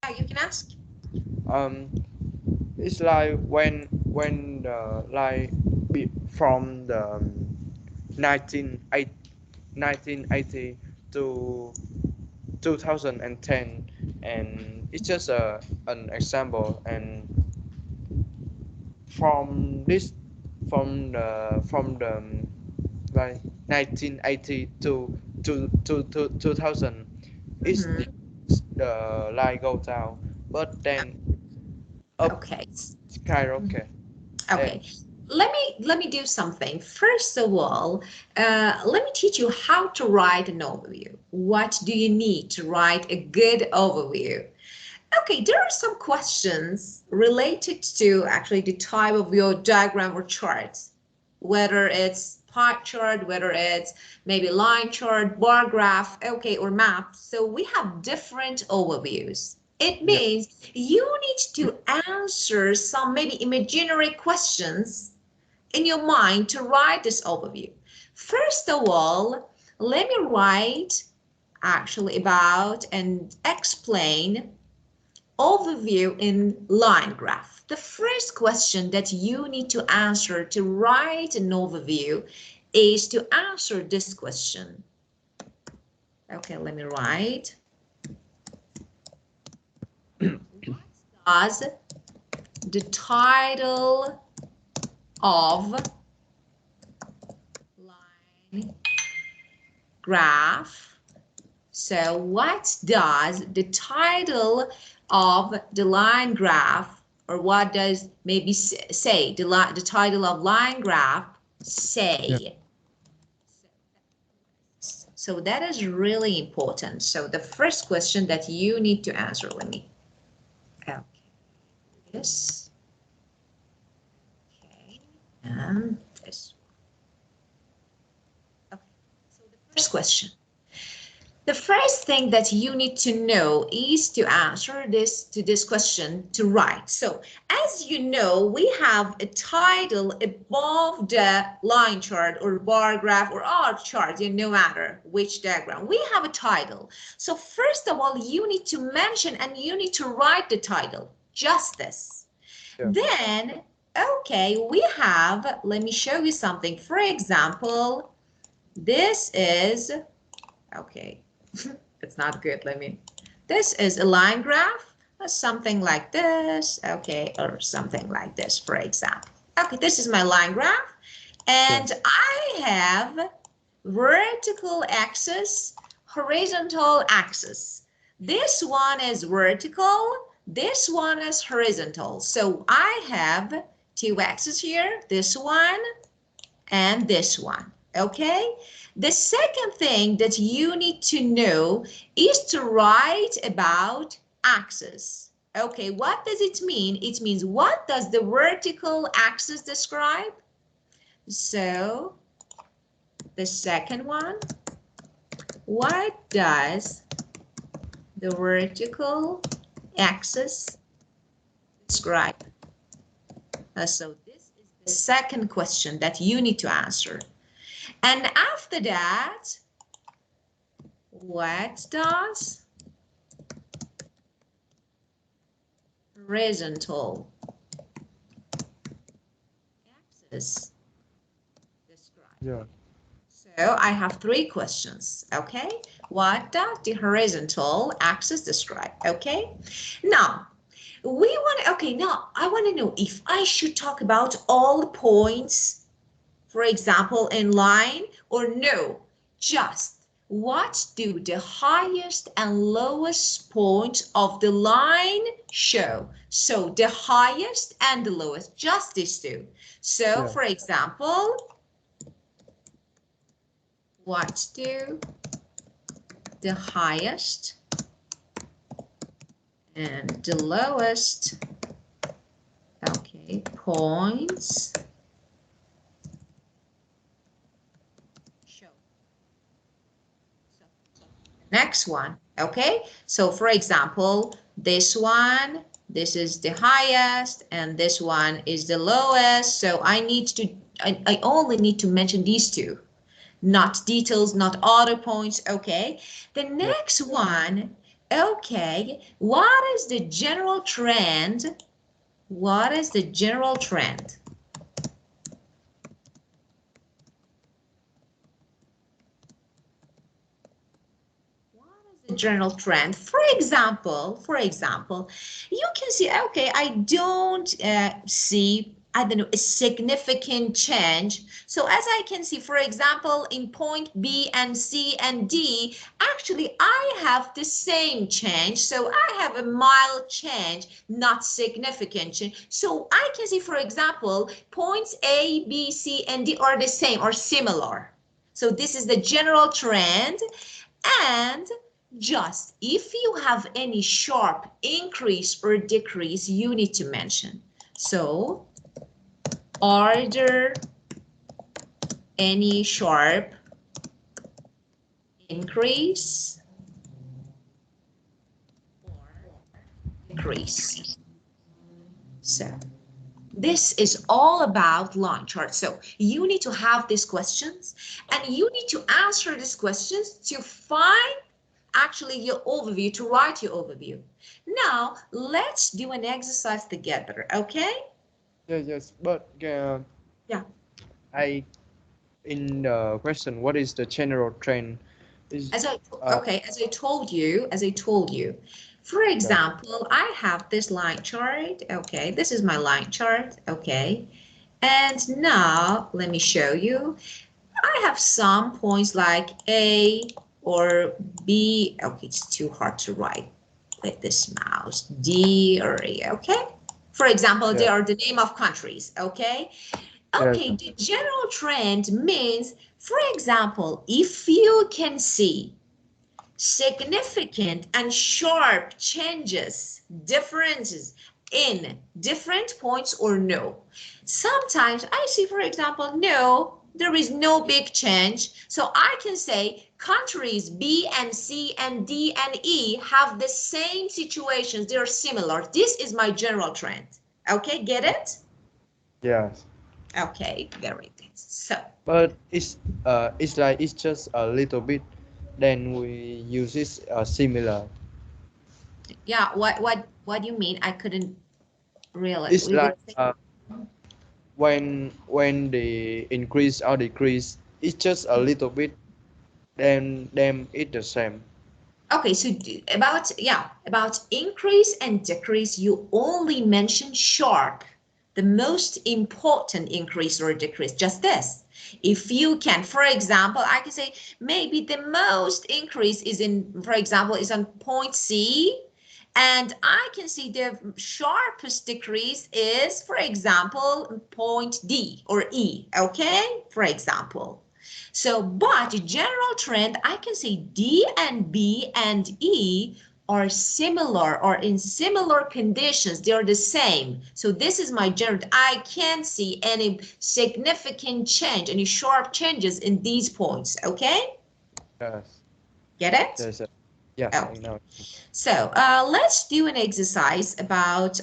Yeah, you can ask. Um, it's like when the like from the 1980, 1980 to 2010, and it's just an example. And from this from the like 1980 to 2000 is Mhm. the line go down, but then up Okay. Mhm. skyrocket. Okay. And Let me do something. First of all, let me teach you how to write an overview. What do you need to write a good overview? Okay, there are some questions related to actually the type of your diagram or chart, whether it's pie chart, whether it's maybe line chart, bar graph, okay, or map. So we have different overviews. It yeah, means you need to answer some maybe imaginary questions in your mind to write this overview. First of all, let me write actually about and explain overview in line graph. The first question that you need to answer to write an overview is to answer this question. Okay, let me write. What does the title of line graph? So what does the title of the line graph, or what does maybe say the title of line graph yeah, say? So that is really important. So the first question that you need to answer, let me, okay, this, okay, and this. Okay, so the first question. The first thing that you need to know is to answer this question to write. So as you know, we have a title above the line chart or bar graph or R chart, no matter which diagram. We have a title. So first of all, you need to mention and you need to write the title, just this. yeah, Then, okay, we have, let me show you something. For example, this is, okay, it's not good. This is a line graph, something like this, okay, or something like this, for example. Okay, this is my line graph, yeah, and I have vertical axis, horizontal axis. This one is vertical, this one is horizontal. So I have two axes here, this one and this one, okay? The second thing that you need to know is to write about axis. Okay, what does it mean? It means what does the vertical axis describe? So the second one, what does the vertical axis describe? So this is the second question that you need to answer. And after that, what does horizontal axis describe? yeah, So I have three questions, okay? What does the horizontal axis describe, okay? Now, now I want to know if I should talk about all the points, for example, in line, or no, just what do the highest and lowest points of the line show? So the highest and the lowest, just these two. So yeah, for example, what do the highest and the lowest, okay, points show? So next one, okay? So for example, this one, this is the highest and this one is the lowest. So I only need to mention these two, not details, not other points, okay? The yeah, next one, Okay, what is the general trend? What is the general trend? The general trend. For example, you can see, okay, I don't see, I don't know, a significant change. So as I can see, for example, in point B and C and D, actually I have the same change. So I have a mild change, not significant change. So I can see, for example, points A, B, C, and D are the same or similar. So this is the general trend. And just if you have any sharp increase or decrease, you need to mention. So, are there any sharp increase or decrease? So, this is all about line charts. So you need to have these questions and you need to answer these questions to find actually your overview, to write your overview. Now, let's do an exercise together, okay? Yes, but Yeah. I in the question, what is the general trend? Is As I uh okay, as I told you, for okay, example, I have this line chart. Okay, this is my line chart. Okay, and now let me show you. I have some points like A or B. Okay, it's too hard to write with this mouse. D or E. Okay. For example, they yeah, are the name of countries. Okay. yeah, Okay, the general trend means, for example, if you can see significant and sharp changes, differences in different points or no. Sometimes I see, for example, no, there is no big change. So I can say countries B and C and D and E have the same situations. They're similar. This is my general trend. Okay, get it? yes. Okay, very good. So, But it's like it's just a little bit. Then we use it similar. yeah, what do you mean? I couldn't realize. It's We would like say, when the increase or decrease, it's just a little bit. Then it's the same. okay, so about, yeah, about increase and decrease, you only mention sharp, the most important increase or decrease, just this. If you can, for example, I can say maybe the most increase is in, for example, is on point C, and I can see the sharpest decrease is, for example, point D or E, okay, for example. So, but general trend, I can say D and B and E are similar or in similar conditions. They are the same. So this is my general. I can't see any significant change, any sharp changes in these points. Okay? Yes, Get it? yes, yes. Oh. I know. So let's do an exercise about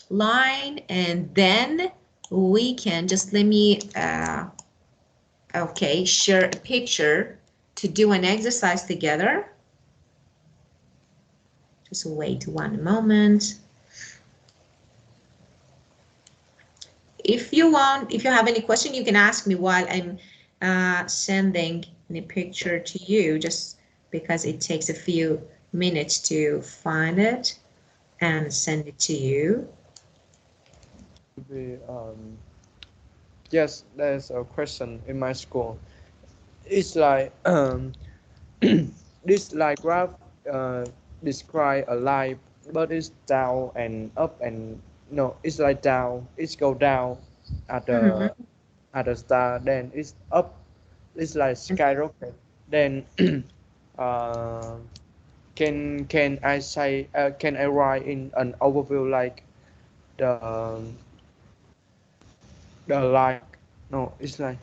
line, and then we can just let me okay, share a picture to do an exercise together. Just wait one moment. If you want, if you have any question, you can ask me while I'm sending the picture to you, just because it takes a few minutes to find it and send it to you. We, yes, there's a question in my school. It's like this line graph uh, describe a line, but it's down and up and no, it's like down. It's go down at the Mhm. at the start, then it's up. It's like skyrocket. Then uh, can I say can I write in an overview like the like no, it's like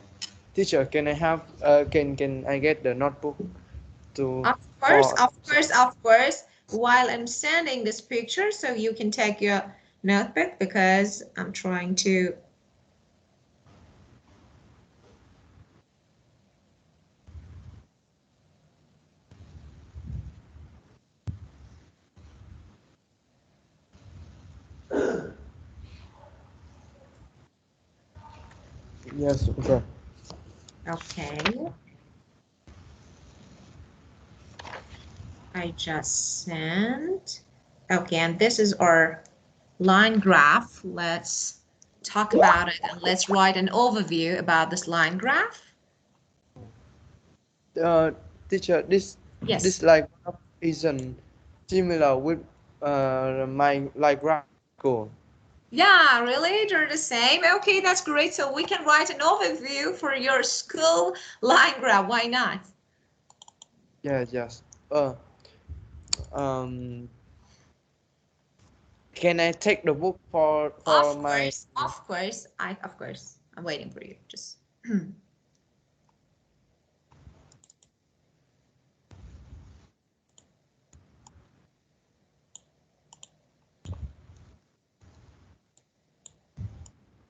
teacher. Can I have can I get the notebook to Of course, for of course, of course. While I'm sending this picture, so you can take your notebook because I'm trying to. Yes, okay. Okay, I just sent. Okay, and this is our line graph. Let's talk about it and let's write an overview about this line graph. Uh, Teacher, this Yes. like isn't similar with my like graph school. Yeah, really? They're the same? Okay, that's great. So we can write an overview for your school line graph. Why not? Yes, yes. Um, can I take the book for Of my course, of course. Of course. I'm waiting for you. Just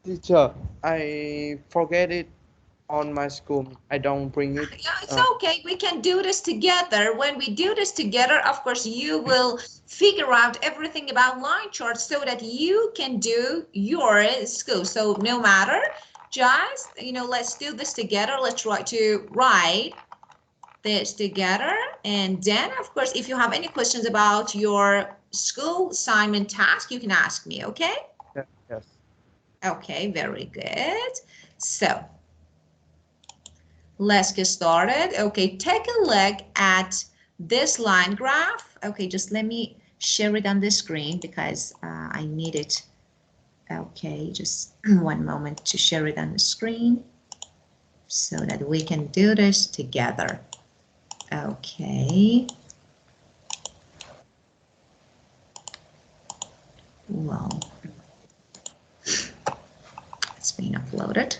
teacher? I forget it on my school. I don't bring it. yeah, it's Uh, okay. We can do this together. When we do this together, of course, you will figure out everything about line charts so that you can do your school. So no matter, just, let's do this together. Let's try to write this together. And then, of course, if you have any questions about your school assignment task, you can ask me, okay? yes. Okay, very good. So let's get started. Okay, take a look at this line graph. Okay, just let me share it on the screen because I need it. Okay, just one moment to share it on the screen so that we can do this together. Okay. Well, it's being uploaded.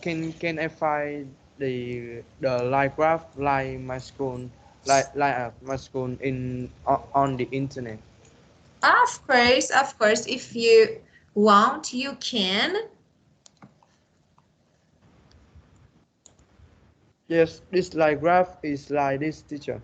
Can I find the like graph like my school like my school in on the internet? Of course, if you want, you can. Yes, this like graph is like this, teacher.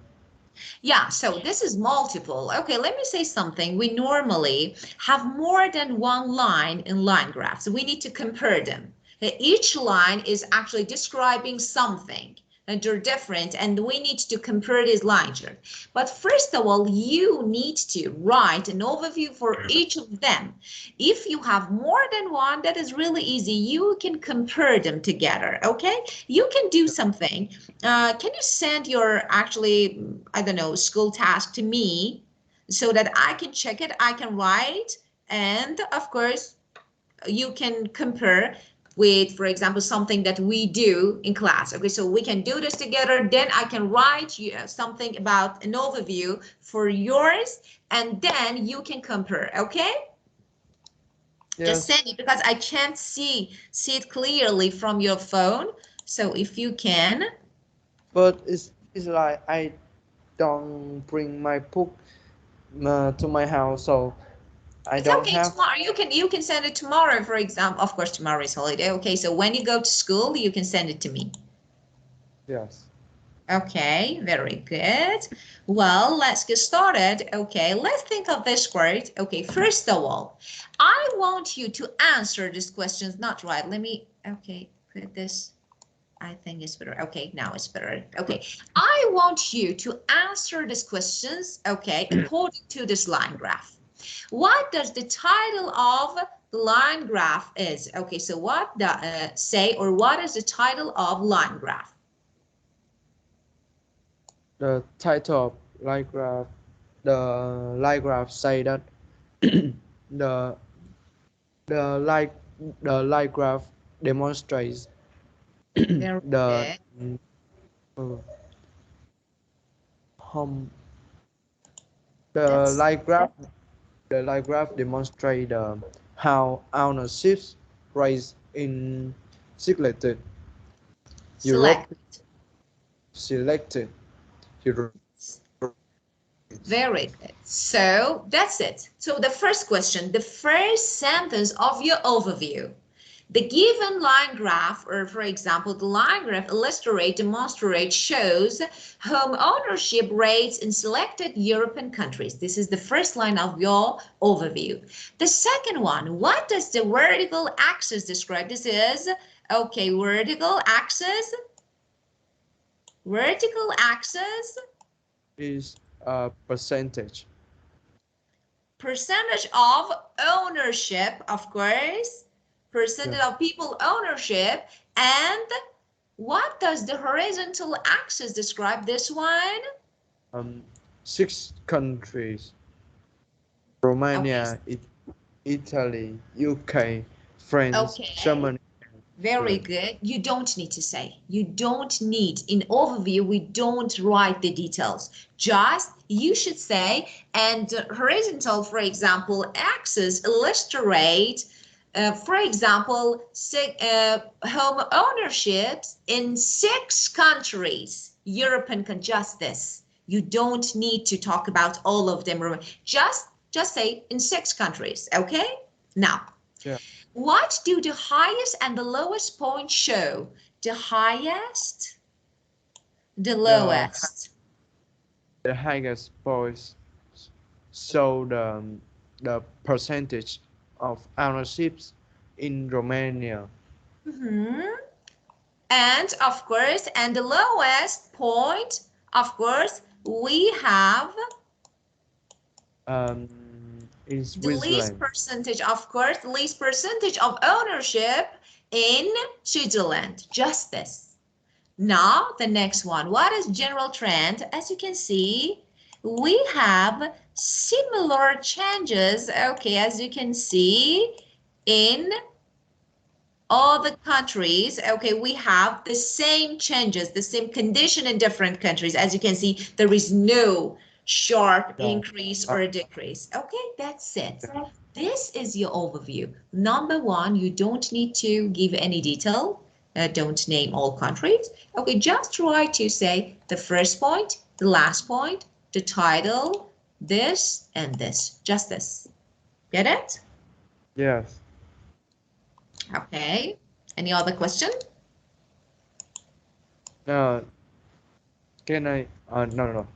Yeah, so this is multiple. Okay, let me say something. We normally have more than one line in line graphs. We need to compare them. Each line is actually describing something, and they're different, and we need to compare this line chart. But first of all, you need to write an overview for each of them. If you have more than one, that is really easy. You can compare them together, okay? You can do something. Can you send your actually, I don't know, school task to me so that I can check it, I can write, and of course, you can compare with, for example, something that we do in class. Okay, so we can do this together. Then I can write you something about an overview for yours, and then you can compare. Okay, just Yes, send it because I can't see it clearly from your phone. So if you can. but it's like I don't bring my book to my house, so I It's don't okay have. tomorrow. You can send it tomorrow, for example. Of course, tomorrow is holiday. Okay, so when you go to school, you can send it to me. Yes. Okay, very good. Well, let's get started. Okay, let's think of this word. Okay, first of all, I want you to answer these questions. Not right. Let me, okay, put this. I think it's better. Okay, now it's better. Okay, I want you to answer these questions, okay, according to this line graph. What does the title of the line graph is? Okay, so what does say, or what is the title of line graph? The title of like graph, the like graph say that the the like the like graph demonstrates Very the good. uh, hum, the That's like graph the like graph demonstrate how ownerships rise in selected Europe select. selected Europe. Very good. So that's it. So the first question, the first sentence of your overview. The given line graph, or for example, the line graph illustrates, demonstrates, shows home ownership rates in selected European countries. This is the first line of your overview. The second one, what does the vertical axis describe? This is, okay, vertical axis. Vertical axis is a percentage. Percentage of ownership, of course. Percentage of people ownership. And what does the horizontal axis describe? This one? 6 countries: Romania, Italy, UK, France, Germany. Very good. You don't need to say. You don't need. In overview, we don't write the details. Just you should say, and horizontal, for example, axis illustrate, for example, home ownerships in 6 countries. European just this. You don't need to talk about all of them. Just say in 6 countries. Okay. Now. Yeah. What do the highest and the lowest points show? The highest, the lowest. The highest points show the percentage of ownerships in Romania. And of course, and the lowest point, of course, we have is the least percentage, of course, the least percentage of ownership in Switzerland. Just this. Now, the next one. What is general trend? As you can see, we have similar changes, okay, as you can see, in all the countries, okay, we have the same changes, the same condition in different countries. As you can see, there is no sharp increase or decrease. Okay, that's it. This is your overview. Number one, you don't need to give any detail. Don't name all countries. Okay, just try to say the first point, the last point, the title, this and this, just this. Get it? Yes. Okay. Any other question? Can I? No.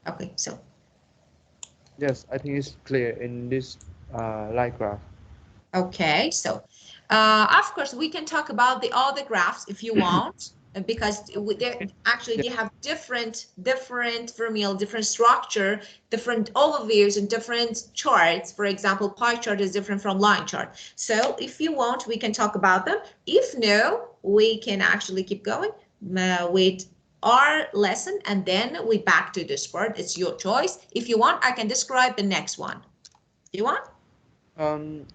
Okay, so. Yes, I think it's clear in this line graph. Okay, so of course we can talk about the other graphs if you want, because they have different formula, different structure, different overviews and different charts. For example, pie chart is different from line chart. So if you want, we can talk about them. If no, we can actually keep going with our lesson and then we back to this part. It's your choice. If you want, I can describe the next one. Do you want?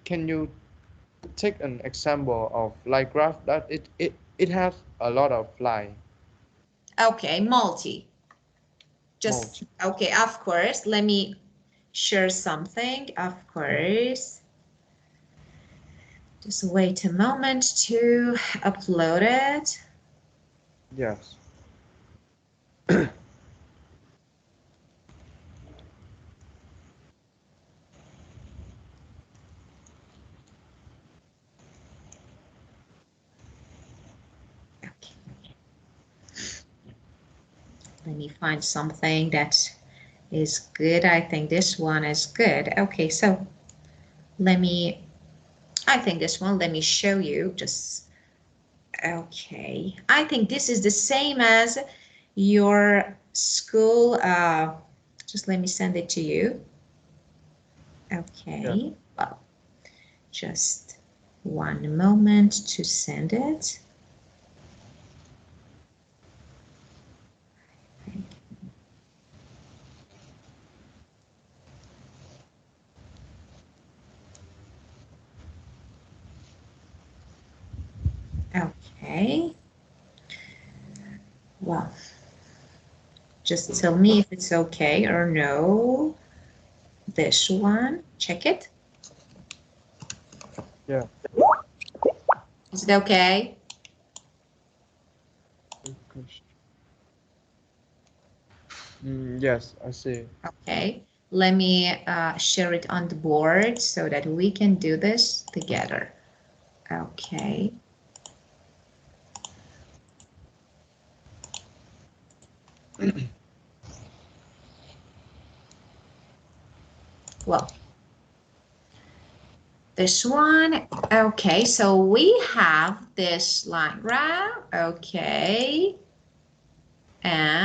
Can you take an example of line graph that it has a lot of line? Okay, multi. Okay, of course. Let me share something. Of course. Just wait a moment to upload it. Yes. Let me find something that is good. I think this one is good. Okay, so I think this one, let me show you just, okay. I think this is the same as your school. Just let me send it to you. Okay, yeah. Well, just one moment to send it. Okay. Well, just tell me if it's okay or no. This one, check it. Yeah. Is it okay? Yes, I see. Okay. Let me share it on the board so that we can do this together. Okay. Well, this one, okay, so we have this line graph, okay, and